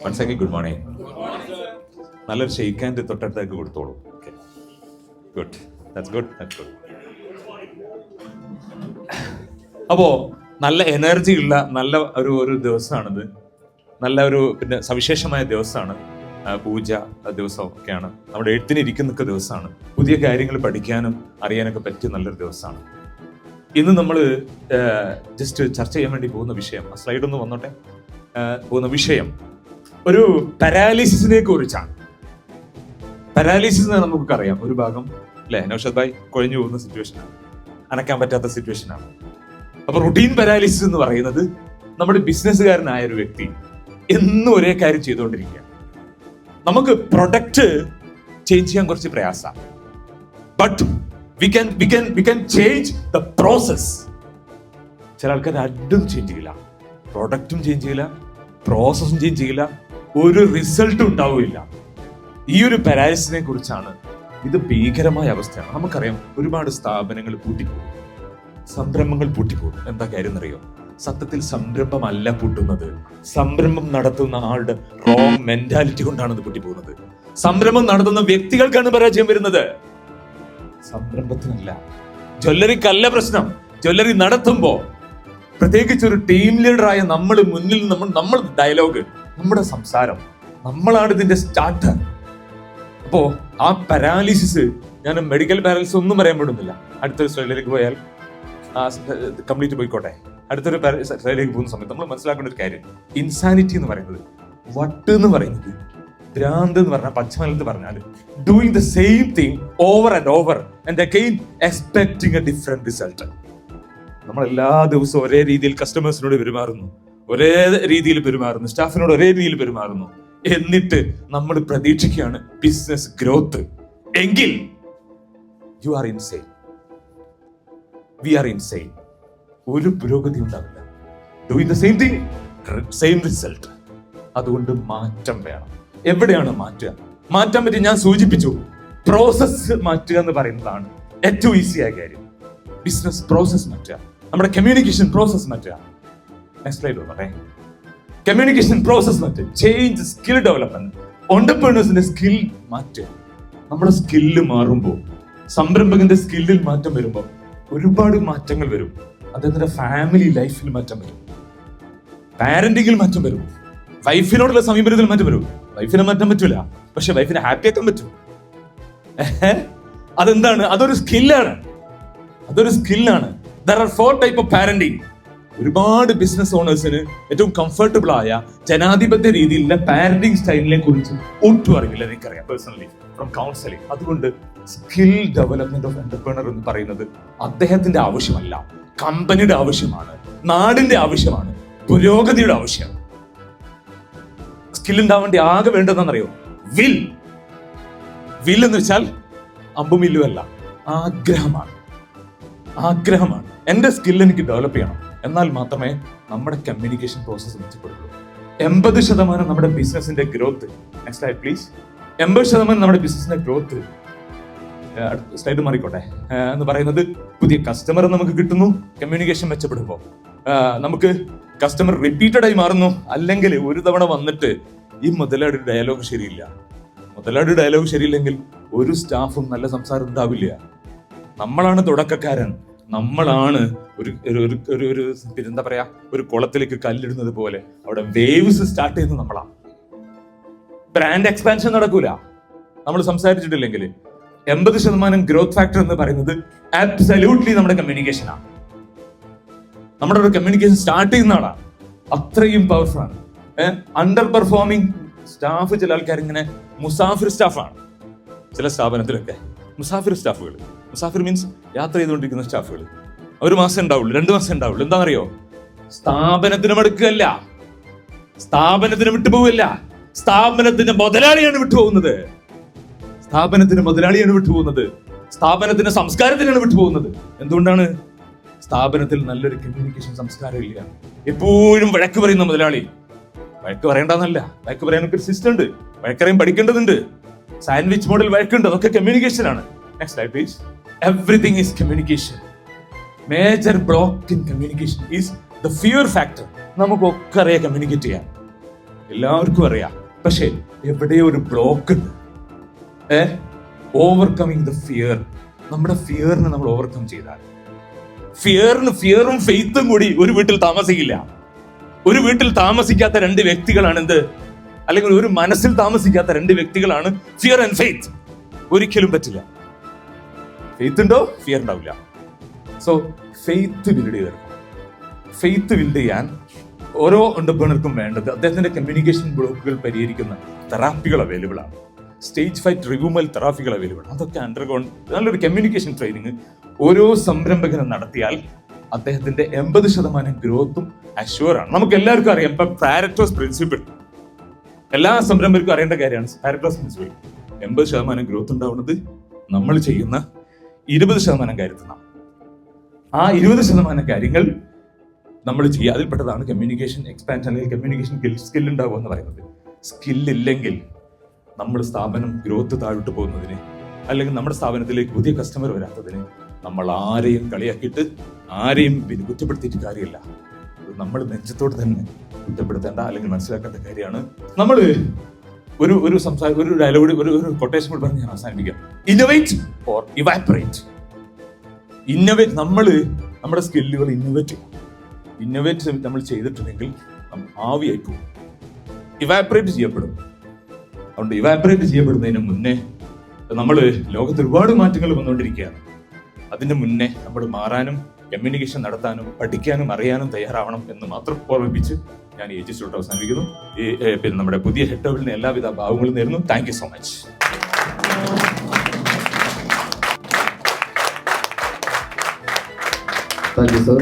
മനസ്സിലാക്കി. Good morning. നല്ലൊരു shake hand തൊട്ടടുത്തേക്ക് കൊടുത്തോളൂ. Okay, good, that's good, that's good. അപ്പോ നല്ല എനർജി ഉള്ള നല്ല ഒരു ദിവസമാണിത്. നല്ല ഒരു പിന്നെ സവിശേഷമായ ദിവസമാണ്. പൂജ ദിവസം ഒക്കെയാണ്. നമ്മുടെ എഴുത്തിനിരിക്കുന്നൊക്കെ ദിവസമാണ്. പുതിയ കാര്യങ്ങൾ പഠിക്കാനും അറിയാനൊക്കെ പറ്റിയ നല്ലൊരു ദിവസമാണ്. ഇന്ന് നമ്മൾ ജസ്റ്റ് ചർച്ച ചെയ്യാൻ വേണ്ടി പോകുന്ന വിഷയം, സ്ലൈഡ് ഒന്ന് വന്നോട്ടെ. പോകുന്ന വിഷയം ഒരു പാരാലിസിസിനെ കുറിച്ചാണ്. പാരാലിസിസ് എന്ന് നമുക്കറിയാം, ഒരു ഭാഗം അല്ലെ നൗഷാദ് ഭായ് കുഴഞ്ഞു പോകുന്ന സിറ്റുവേഷനാണ്, അനക്കാൻ പറ്റാത്ത സിറ്റുവേഷനാണ്. അപ്പൊ റുട്ടീൻ പാരാലിസിസ് എന്ന് പറയുന്നത് നമ്മുടെ ബിസിനസ്സുകാരനായ ഒരു വ്യക്തി എന്നും ഒരേ കാര്യം ചെയ്തുകൊണ്ടിരിക്കുക. നമുക്ക് പ്രൊഡക്റ്റ് ചേഞ്ച് ചെയ്യാൻ കുറച്ച് പ്രയാസമാണ്, but we can change the process. ചില ആൾക്കാർ രണ്ടും ചേഞ്ച് ചെയ്യില്ല, പ്രൊഡക്റ്റും ചേഞ്ച് ചെയ്യില്ല, പ്രോസസ്സും ചേഞ്ച് ചെയ്യില്ല, ഒരു റിസൾട്ടും ഉണ്ടാവില്ല. ഈ ഒരു പാരാലിസിസിനെ കുറിച്ചാണ്. ഇത് ഭീകരമായ അവസ്ഥയാണ്. നമുക്കറിയാം, ഒരുപാട് സ്ഥാപനങ്ങൾ പൂട്ടിപ്പോകും, സംരംഭങ്ങൾ പൂട്ടിപ്പോകും. എന്താ കാര്യം എന്നറിയോ? സത്യത്തിൽ സംരംഭമല്ല പൂട്ടുന്നത്, സംരംഭം നടത്തുന്ന ആളുടെ റോങ് മെന്റാലിറ്റി കൊണ്ടാണ് ഇത് പൂട്ടിപ്പോകുന്നത്. സംരംഭം നടത്തുന്ന വ്യക്തികൾക്കാണ് പരാജയം വരുന്നത്, സംരംഭത്തിനല്ല. ജ്വല്ലറിക്കല്ല പ്രശ്നം. ജ്വല്ലറി നടത്തുമ്പോ പ്രത്യേകിച്ച് ഒരു ടീം ലീഡറായ നമ്മൾ മുന്നിൽ നമ്മൾ ഡയലോഗ്, നമ്മുടെ സംസാരം, നമ്മളാണ് ഇതിന്റെ സ്റ്റാർട്ടർ. അപ്പോ ആ പാരാലിസിസ്, ഞാൻ മെഡിക്കൽ പാരാലിസിസ് ഒന്നും പറയാൻ പറ്റുന്നില്ല. അടുത്തൊരു സ്ലൈഡിലേക്ക് പോയാൽ കംപ്ലീറ്റ് പോയിക്കോട്ടെ. അടുത്തൊരു സ്ലൈഡിലേക്ക് പോകുന്ന സമയത്ത് നമ്മൾ മനസ്സിലാക്കേണ്ട ഒരു കാര്യം, ഇൻസാനിറ്റി എന്ന് പറയുന്നത്, വട്ട് എന്ന് പറയുന്നത്, ഭ്രാന്ത് എന്ന് പറഞ്ഞാൽ പച്ചമലത്ത് പറഞ്ഞാൽ doing the same thing over and over and again expecting A different result. നമ്മൾ എല്ലാ ദിവസവും ഒരേ രീതിയിൽ കസ്റ്റമേഴ്സിനോട് പെരുമാറുന്നു, ഒരേ രീതിയിൽ പെരുമാറുന്നു, സ്റ്റാഫിനോട് ഒരേ രീതിയിൽ പെരുമാറുന്നു, എന്നിട്ട് നമ്മൾ പ്രതീക്ഷിക്കുകയാണ് ബിസിനസ് ഗ്രോത്ത്. എങ്കിൽ you are insane, we are insane. ഒരു പുരോഗതി ഉണ്ടാവില്ല. Doing the same thing, same result. അതുകൊണ്ട് മാറ്റം വേണം. എവിടെയാണ് മാറ്റുക? മാറ്റാൻ പറ്റി, ഞാൻ സൂചിപ്പിച്ചു, പ്രോസസ് മാറ്റുക എന്ന് പറയുന്നതാണ് ഏറ്റവും ഈസിയായ കാര്യം. ബിസിനസ് പ്രോസസ് മാറ്റുക, നമ്മുടെ കമ്മ്യൂണിക്കേഷൻ പ്രോസസ് മാറ്റുക. നെക്സ്റ്റ് സ്ലൈഡ് വന്നോട്ടെ. കമ്മ്യൂണിക്കേഷൻ പ്രോസസ് മാറ്റുക, ചേഞ്ച്, സ്കിൽ ഡെവലപ്മെന്റ്, ഓണ്ടർപ്രണേഴ്സിന്റെ സ്കിൽ മാറ്റുക. നമ്മുടെ സ്കില്ല് മാറുമ്പോൾ, സംരംഭകന്റെ സ്കില്ലിൽ മാറ്റം വരുമ്പോൾ ഒരുപാട് മാറ്റങ്ങൾ വരും. അദ്ദേഹത്തിന്റെ ഫാമിലി ലൈഫിൽ മാറ്റം വരും, പാരന്റിങ്ങിൽ മാറ്റം വരും, വൈഫിനോടുള്ള സമീപനത്തിൽ മാറ്റം വരും. വൈഫിനെ മാറ്റാൻ പറ്റൂല, പക്ഷെ വൈഫിനെ ഹാപ്പി ആക്കാൻ പറ്റും. അതെന്താണ്? അതൊരു സ്കില്ലാണ്, അതൊരു സ്കില്ലാണ്. There are 4 type of parenting. ഒരുപാട് ബിസിനസ് ഓണേഴ്സിന് ഏറ്റവും കംഫർട്ടബിൾ ആയ ജനാധിപത്യ രീതിയിലുള്ള പാരന്റിങ് സ്റ്റൈലിനെ കുറിച്ച് ഒട്ടും അറിയില്ല. എനിക്കറിയാം പേഴ്സണലി ഫ്രം കൗൺസിലിംഗ്. അതുകൊണ്ട് സ്കിൽ ഡെവലപ്മെന്റ് ഓഫ് എന്റർപ്രണർ എന്ന് പറയുന്നത് അദ്ദേഹത്തിന്റെ ആവശ്യമല്ല, കമ്പനിയുടെ ആവശ്യമാണ്, നാടിന്റെ ആവശ്യമാണ്, പുരോഗതിയുടെ ആവശ്യമാണ്. സ്കിൽ ഉണ്ടാവാൻ വേണ്ടി ആകെ വേണ്ടതെന്നറിയോ? വിൽ. വിൽ എന്ന് വെച്ചാൽ അമ്പും വില്ലും അല്ല, ആഗ്രഹമാണ്. ആഗ്രഹമാണ്. എന്റെ സ്കിൽ എനിക്ക് ഡെവലപ്പ് ചെയ്യണം, എന്നാൽ മാത്രമേ നമ്മുടെ കമ്മ്യൂണിക്കേഷൻ പ്രോസസ് മെച്ചപ്പെടുള്ളൂ. 80% നമ്മുടെ ബിസിനസിന്റെ ഗ്രോത്ത്, നെക്സ്റ്റ് സ്ലൈഡ് പ്ലീസ്, 80% നമ്മുടെ ബിസിനസിന്റെ ഗ്രോത്ത്, സ്ലൈഡ് മാറിക്കോട്ടെ, എന്ന് പറയുന്നത് പുതിയ കസ്റ്റമർ നമുക്ക് കിട്ടുന്നു. കമ്മ്യൂണിക്കേഷൻ മെച്ചപ്പെടുമ്പോൾ നമുക്ക് കസ്റ്റമർ റിപ്പീറ്റഡ് ആയി മാറുന്നു. അല്ലെങ്കിൽ ഒരു തവണ വന്നിട്ട് ഈ മുതലാളിയുടെ ഡയലോഗ് ശരിയില്ല, മുതലാളിയുടെ ഡയലോഗ് ശരിയില്ലെങ്കിൽ ഒരു സ്റ്റാഫും നല്ല സംസാരം ഉണ്ടാവില്ല. നമ്മളാണ് തുടക്കക്കാരൻ, നമ്മളാണ് ഒരു എന്താ പറയാ, ഒരു കുളത്തിലേക്ക് കല്ലിടുന്നത് പോലെ അവിടെ വേവ്സ് സ്റ്റാർട്ട് ചെയ്യുന്നത് നമ്മളാണ്. ബ്രാൻഡ് എക്സ്പാൻഷൻ നടക്കൂല നമ്മൾ സംസാരിച്ചിട്ടില്ലെങ്കിൽ. 80% ഗ്രോത്ത് ഫാക്ടർ എന്ന് പറയുന്നത് ആബ്സല്യൂട്ട്ലി നമ്മുടെ കമ്മ്യൂണിക്കേഷനാണ്. നമ്മുടെ ഒരു കമ്മ്യൂണിക്കേഷൻ സ്റ്റാർട്ട് ചെയ്യുന്ന ആളാണ്, അത്രയും പവർഫുൾ ആണ്. അണ്ടർ പെർഫോമിംഗ് സ്റ്റാഫ്, ചില ആൾക്കാർ ഇങ്ങനെ മുസാഫിർ സ്റ്റാഫാണ്. ചില സ്ഥാപനത്തിലൊക്കെ മുസാഫിർ സ്റ്റാഫുകൾ, മുസാഫിർ മീൻസ് യാത്ര ചെയ്തുകൊണ്ടിരിക്കുന്ന സ്റ്റാഫുകൾ, 1 മാസം ഉണ്ടാവുള്ളൂ, 2 മാസം ഉണ്ടാവുള്ളൂ. എന്താണെന്നറിയോ? സ്ഥാപനത്തിന് മടുക്കുകയല്ല, സ്ഥാപനത്തിന് വിട്ടുപോകല്ല, സ്ഥാപനത്തിന്റെ മുതലാളിയാണ് വിട്ടുപോകുന്നത്, സ്ഥാപനത്തിന് മുതലാളിയാണ് വിട്ടുപോകുന്നത്, സ്ഥാപനത്തിന്റെ സംസ്കാരത്തിനാണ് വിട്ടുപോകുന്നത്. എന്തുകൊണ്ടാണ്? സ്ഥാപനത്തിൽ നല്ലൊരു കമ്മ്യൂണിക്കേഷൻ സംസ്കാരം ഇല്ല. എപ്പോഴും വഴക്ക് പറയുന്ന മുതലാളി. വഴക്ക് പറയേണ്ടെന്നല്ല, വഴക്ക് പറയാനൊക്കെ ഒരു സിസ്റ്റം ഉണ്ട്, വഴക്കറിയാൻ പഠിക്കേണ്ടതുണ്ട്. സാൻഡ്വിച്ച് മോഡൽ വഴക്കുണ്ട്, അതൊക്കെ കമ്മ്യൂണിക്കേഷൻ ആണ്. Next slide please. Everything is communication. Major block in communication is the fear factor. നമുക്കൊക്കെ അറിയാം കമ്മ്യൂണിക്കേറ്റ് ചെയ്യാൻ. എല്ലാവർക്കും അറിയാം. പക്ഷെ എവിടെയോ ഒരു ബ്ലോക്ക് ഉണ്ട്. Overcoming the fear. നമ്മുടെ ഫിയറിനെ നമ്മൾ ഓവർകം ചെയ്താൽ, ഫിയറും ഫെയ്ത്തും കൂടി ഒരു വീട്ടിൽ താമസിക്കില്ല. ഒരു വീട്ടിൽ താമസിക്കാത്ത രണ്ട് വ്യക്തികളാണ് എന്ത്, അല്ലെങ്കിൽ ഒരു മനസ്സിൽ താമസിക്കാത്ത രണ്ട് വ്യക്തികളാണ് ഫിയർ ആൻഡ് ഫെയ്ത്ത്. ഒരിക്കലും പറ്റില്ല. ഫെയ്ത്ത് ഉണ്ടോ, ഫിയർ ഉണ്ടാവില്ല. സോ ഫെയ്ത്ത് ബിൽഡ് ചെയ്തെടുക്കണം. ഫെയ്ത്ത് ബിൽഡ് ചെയ്യാൻ ഓരോ എന്റർപ്രണർക്കും വേണ്ടത് അദ്ദേഹത്തിന്റെ കമ്മ്യൂണിക്കേഷൻ ബ്ലോക്കുകൾ പരിഹരിക്കുന്ന തെറാപ്പികൾ അവൈലബിൾ ആണ്. സ്റ്റേജ് ഫൈറ്റ് റിവൂവൽ തെറാപ്പികൾ അവൈലബിൾ ആണ്. അതൊക്കെ അണ്ടർഗോൺ നല്ലൊരു കമ്മ്യൂണിക്കേഷൻ ട്രെയിനിങ് ഓരോ സംരംഭകനും നടത്തിയാൽ അദ്ദേഹത്തിന്റെ 80% ഗ്രോത്തും അഷ്യൂർ ആണ്. നമുക്ക് എല്ലാവർക്കും അറിയാം. ഇപ്പൊ പാരറ്റോസ് പ്രിൻസിപ്പിൾ എല്ലാ സംരംഭകർക്കും അറിയേണ്ട കാര്യമാണ്. പാരറ്റോസ് പ്രിൻസിപ്പിൾ 80% ഗ്രോത്ത് ഉണ്ടാവുന്നത് നമ്മൾ ചെയ്യുന്ന 20% കാര്യത്തിൽ നിന്നാണ്. ആ 20% കാര്യങ്ങൾ നമ്മൾ ചെയ്യുക. അതിൽപ്പെട്ടതാണ് കമ്മ്യൂണിക്കേഷൻ എക്സ്പാൻഷൻ, അല്ലെങ്കിൽ കമ്മ്യൂണിക്കേഷൻ സ്കിൽ ഉണ്ടാവുക എന്ന് പറയുന്നത്. സ്കില്ലില്ലെങ്കിൽ നമ്മൾ സ്ഥാപനം ഗ്രോത്ത് താഴോട്ട് പോകുന്നതിന്, അല്ലെങ്കിൽ നമ്മുടെ സ്ഥാപനത്തിലേക്ക് പുതിയ കസ്റ്റമർ വരാത്തതിന് നമ്മൾ ആരെയും കളിയാക്കിയിട്ട് ആരെയും കുറ്റപ്പെടുത്തിയിട്ട് കാര്യമില്ല. നമ്മൾ നെഞ്ചത്തോട് തന്നെ കുറ്റപ്പെടുത്തേണ്ട അല്ലെങ്കിൽ മനസ്സിലാക്കേണ്ട കാര്യമാണ്. നമ്മൾ ഒരു ഡയലോഗ്, ഒരു കൊട്ടേഷൻ കൂടി പറഞ്ഞ് ഞാൻ അവസാനിപ്പിക്കാം. Innovate or evaporate. ഇന്നോവേറ്റ്, നമ്മുടെ സ്കില്ലുകൾ ഇന്നോവേറ്റ് നമ്മൾ ചെയ്തിട്ടുണ്ടെങ്കിൽ ആവിയായി പോകും, ഇവാപ്പറേറ്റ് ചെയ്യപ്പെടും. അതുകൊണ്ട് ഇവാപ്പറേറ്റ് ചെയ്യപ്പെടുന്നതിന് മുന്നേ ലോകത്ത് ഒരുപാട് മാറ്റങ്ങൾ വന്നുകൊണ്ടിരിക്കുകയാണ്. അതിന് മുന്നേ നമ്മൾ മാറാനും കമ്മ്യൂണിക്കേഷൻ നടത്താനും പഠിക്കാനും അറിയാനും തയ്യാറാവണം എന്ന് മാത്രം ഓർമ്മിപ്പിച്ച് ഞാൻ ഈ എജിസ്റ്റോട്ട് അവസാനിപ്പിക്കുന്നു. പിന്നെ നമ്മുടെ പുതിയ ഹെഡ് ടേബിളിന് എല്ലാവിധ ഭാവങ്ങളും നേരുന്നു. Thank you so much. Thank you sir.